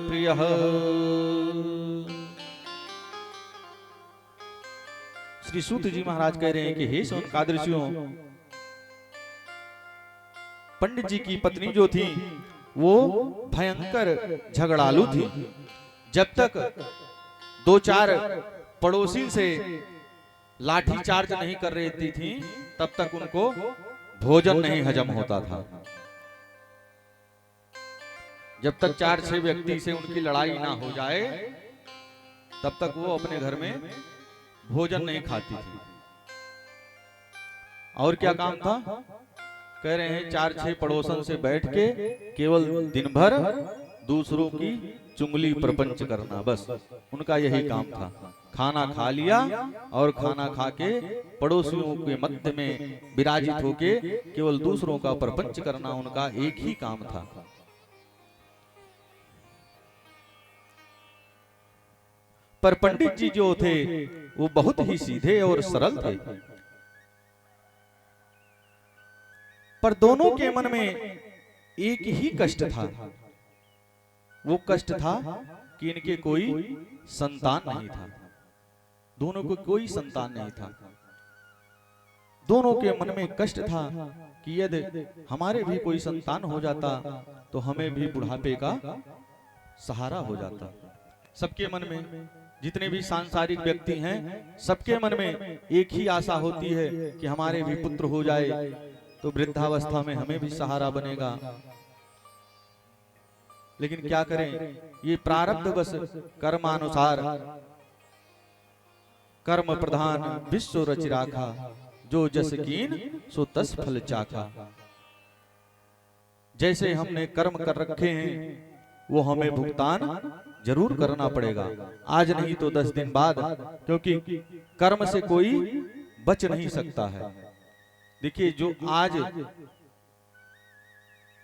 प्रिय श्री सूत जी महाराज कह रहे हैं कि हे सौनकादृशियों, पंडित जी की पत्नी जो थी वो भयंकर झगड़ालू थी। जब तक दो चार पड़ोसी से लाठी चार्ज नहीं कर रही थी तब तक उनको भोजन नहीं हजम होता था। जब तक 4-6 व्यक्ति से उनकी लड़ाई ना हो जाए तब तक वो अपने घर में भोजन नहीं खाती थी। और क्या काम था? कह रहे हैं 4-6 पड़ोसन से बैठ के केवल दिन भर दूसरों की चुंगली प्रपंच करना, बस उनका यही काम था। खाना खा लिया और खाना खा के पड़ोसियों के मध्य में विराजित होके केवल दूसरों का प्रपंच करना उनका एक ही काम था। पर पंडित जी जो थे वो बहुत ही सीधे और सरल थे। पर दोनों के मन में एक ही कष्ट था। वो कष्ट था कि इनके कोई संतान नहीं था। दोनों को कोई संतान नहीं था। दोनों के मन में कष्ट था कि यदि हमारे भी कोई संतान हो जाता तो हमें भी बुढ़ापे का सहारा हो जाता। सबके मन में, जितने भी सांसारिक व्यक्ति हैं, सबके मन में एक ही आशा होती है कि हमारे भी पुत्र हो जाए तो वृद्धावस्था में हमें भी सहारा बनेगा। लेकिन क्या करें, ये प्रारब्ध बस कर्मानुसार, कर्म प्रधान विश्व रचि राखा, जो जस कीन सो तस फल चाखा। जैसे हमने कर्म कर रखे हैं वो हमें भुगतान जरूर करना पड़ेगा, आज नहीं तो 10 दिन बाद, क्योंकि कर्म से कोई बच नहीं सकता है। देखिए, जो आज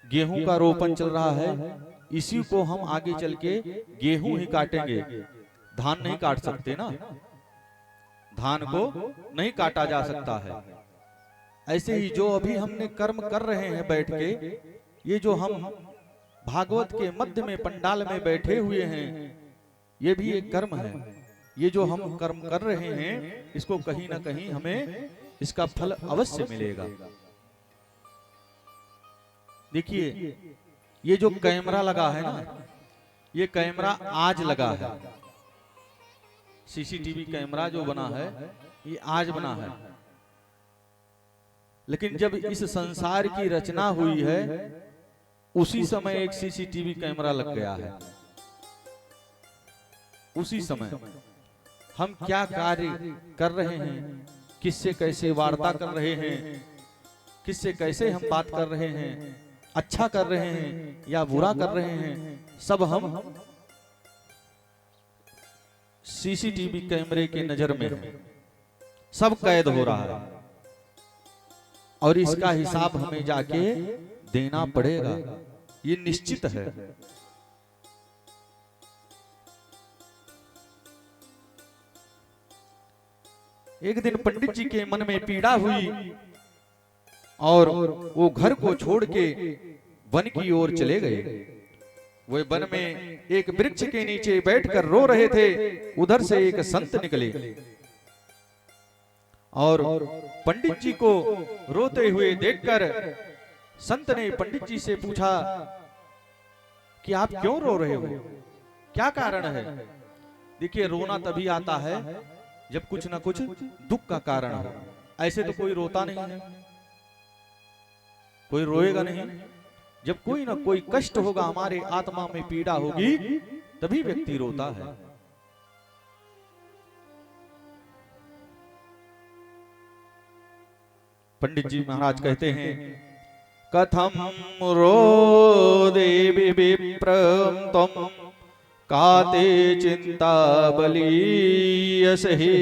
गेहूं का रोपण चल रहा है, इसी को हम आगे चल के गेहूं ही काटेंगे, धान नहीं काट सकते ना, धान को नहीं काटा जा सकता है। ऐसे ही जो अभी हमने कर्म कर रहे हैं बैठ के, ये जो हम भागवत के मध्य में पंडाल में बैठे हुए हैं, ये भी एक कर्म है। ये जो हम कर्म कर रहे हैं इसको कहीं ना कहीं हमें इसका फल अवश्य मिलेगा। देखिए, ये जो कैमरा लगा है ना, ये कैमरा आज लगा है। सीसीटीवी कैमरा जो बना है ये आज बना है, लेकिन जब इस संसार की रचना हुई है उसी समय एक सीसीटीवी कैमरा लग गया है। उसी समय हम क्या कार्य कर रहे हैं, किससे कैसे वार्ता कर रहे हैं, किससे कैसे हम बात कर रहे हैं, अच्छा कर रहे हैं या बुरा कर रहे हैं, सब हम सीसीटीवी कैमरे के नजर में है। सब कैद हो रहा है और इसका हिसाब हमें जाके देना पड़ेगा, ये निश्चित है। एक दिन पंडित जी के मन में पीड़ा हुई और वो घर को छोड़ के वन की ओर चले गए। वो वन में एक वृक्ष के नीचे बैठकर रो रहे थे। उधर से एक संत निकले और पंडित जी को रोते हुए देखकर संत ने पंडित जी से पूछा कि आप क्यों रो रहे हो, क्या कारण है? देखिए, रोना तभी आता है जब कुछ ना कुछ दुख का कारण हो। ऐसे तो कोई रोता नहीं है, कोई रोएगा नहीं। जब कोई ना कोई कष्ट होगा, हमारे आत्मा में पीड़ा होगी, तभी व्यक्ति रोता है। पंडित जी महाराज कहते हैं, कथम रोदे विप्रम त्वं काते चिंता बलीयसहि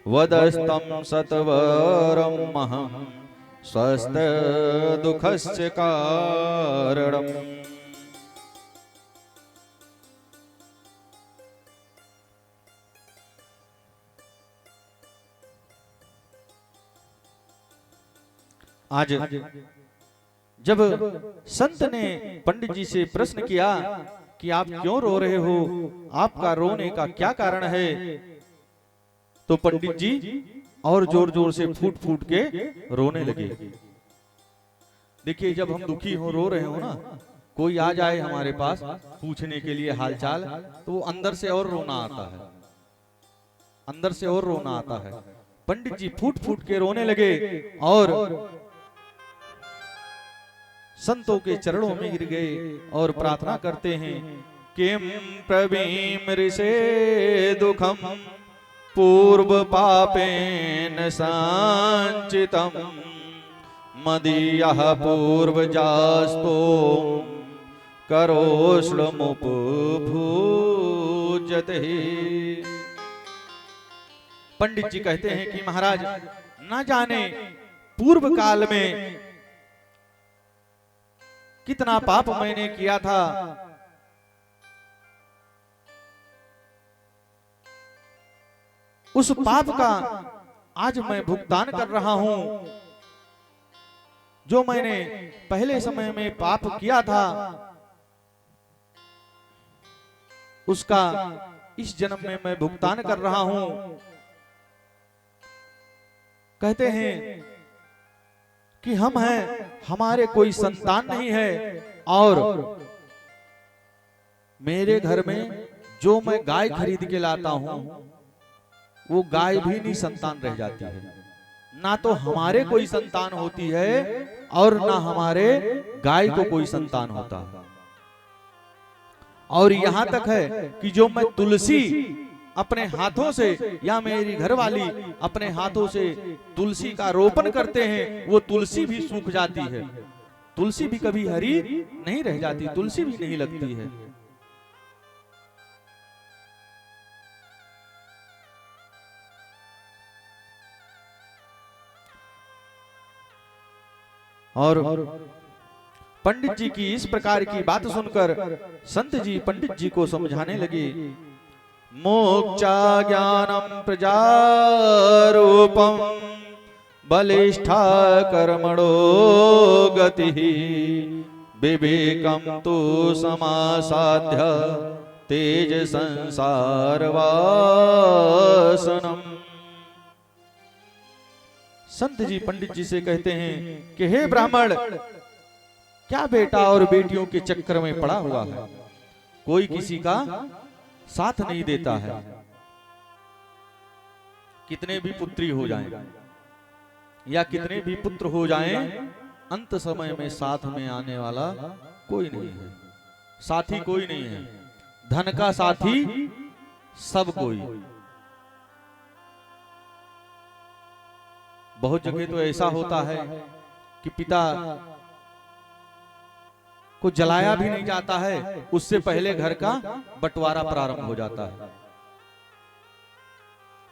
वदस्तं सत्वरं महं स्वस्थ दुखस्य कारणम्। आज जब संत ने पंडित जी से प्रश्न किया कि आप क्यों रो रहे हो, आपका रोने का क्या कारण है, तो पंडित जी और जोर जोर से फूट फूट के रोने लगे। देखिए, जब हम दुखी हो, रो रहे हो ना, कोई आ जाए हमारे पास पूछने के लिए हालचाल, तो वो अंदर से और रोना आता है, अंदर से और रोना आता है। पंडित जी फूट फूट के रोने लगे और संतों के चरणों में गिर गए और प्रार्थना करते हैं, किम प्रवीमृषे दुखम पूर्व पापेन संचितम मदीयः पूर्वजास्तो करोष्णमुपभूजते। पंडित जी कहते हैं कि महाराज, न जाने पूर्व काल में कितना पाप मैंने किया था, उस पाप का आज मैं भुगतान कर रहा हूं। जो मैंने पहले समय में पाप किया था, उसका इस जन्म में मैं भुगतान कर रहा हूं। कहते हैं कि हम हैं, हमारे कोई संतान नहीं है, और मेरे घर में जो मैं गाय खरीद के लाता हूं, वो गाय भी नहीं संतान रह जाती है। ना तो हमारे कोई संतान होती है और ना हमारे गाय को कोई संतान होता है। और यहां तक है कि जो मैं तुलसी अपने हाथों से या मेरी घरवाली अपने हाथों से तुलसी का रोपण करते हैं, वो तुलसी भी सूख जाती है, तुलसी भी कभी हरी नहीं रह जाती, तुलसी भी नहीं लगती है। और पंडित जी की इस प्रकार की बात सुनकर संत जी पंडित जी को समझाने लगे, मोक्षा ज्ञानम प्रजारूपम बलिष्ठा कर्मणो गति विवेकम तो समासाध्य तेज संसार वासनम। संत जी पंडित जी से कहते हैं कि हे ब्राह्मण, क्या बेटा और बेटियों के चक्कर में पड़ा हुआ है, कोई किसी का साथ नहीं देता है। कितने भी पुत्री हो जाएं या कितने भी पुत्र हो जाएं, अंत समय में साथ में आने वाला कोई नहीं है, साथी कोई नहीं है। धन का साथी सब कोई। बहुत जगह तो ऐसा होता है कि पिता को जलाया भी नहीं जाता है, उससे पहले घर का बंटवारा प्रारंभ हो जाता है।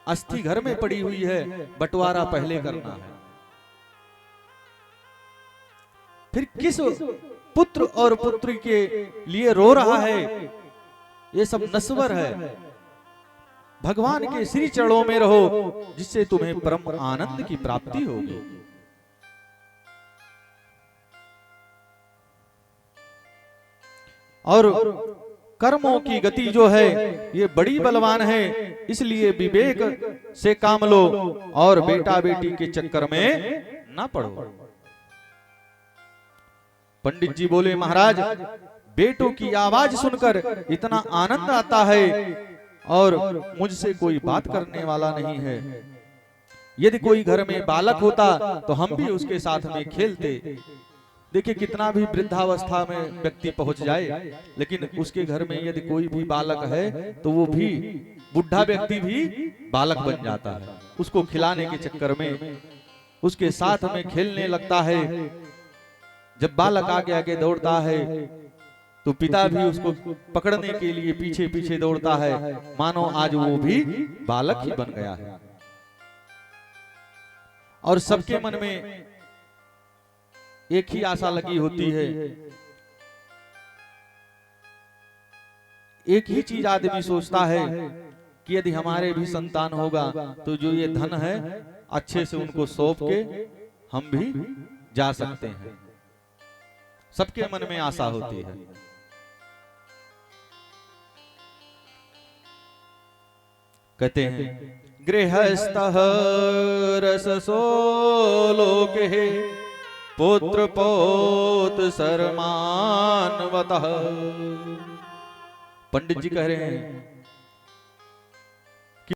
अस्थि घर में पड़ी हुई है, बंटवारा पहले करना है। फिर किस पुत्र और पुत्री के लिए रो रहा है, ये सब नश्वर है। भगवान के श्री चरणों में रहो, जिससे तुम्हें परम आनंद की प्राप्ति होगी। और कर्मों की गति जो है ये बड़ी बलवान है, इसलिए विवेक से काम लो और बेटा बेटी के चक्कर में ना पड़ो। पंडित जी बोले, महाराज बेटों की आवाज सुनकर इतना आनंद आता है और मुझसे कोई बात करने वाला नहीं है। यदि कोई घर में बालक होता तो हम भी उसके साथ में खेलते। देखिए, कितना भी वृद्धावस्था में व्यक्ति पहुंच जाए, लेकिन उसके घर में यदि कोई भी बालक है तो वो भी बुढ़ा व्यक्ति भी बालक बन जाता है। उसको खिलाने के चक्कर में उसके साथ में खेलने लगता है। जब बालक आगे आगे दौड़ता है तो पिता भी उसको पकड़ने के लिए पीछे पीछे दौड़ता है, मानो आज वो भी बालक ही बन गया है। और सबके मन में एक ही आशा लगी होती है, एक ही चीज आदमी सोचता है कि यदि हमारे भी संतान होगा तो जो ये धन है अच्छे से उनको सौंप के हम भी जा सकते हैं। सबके मन में आशा होती है। कहते हैं गृहस्थ रससो लोके पुत्र पोत सरमानवतः। पंडित जी कह रहे हैं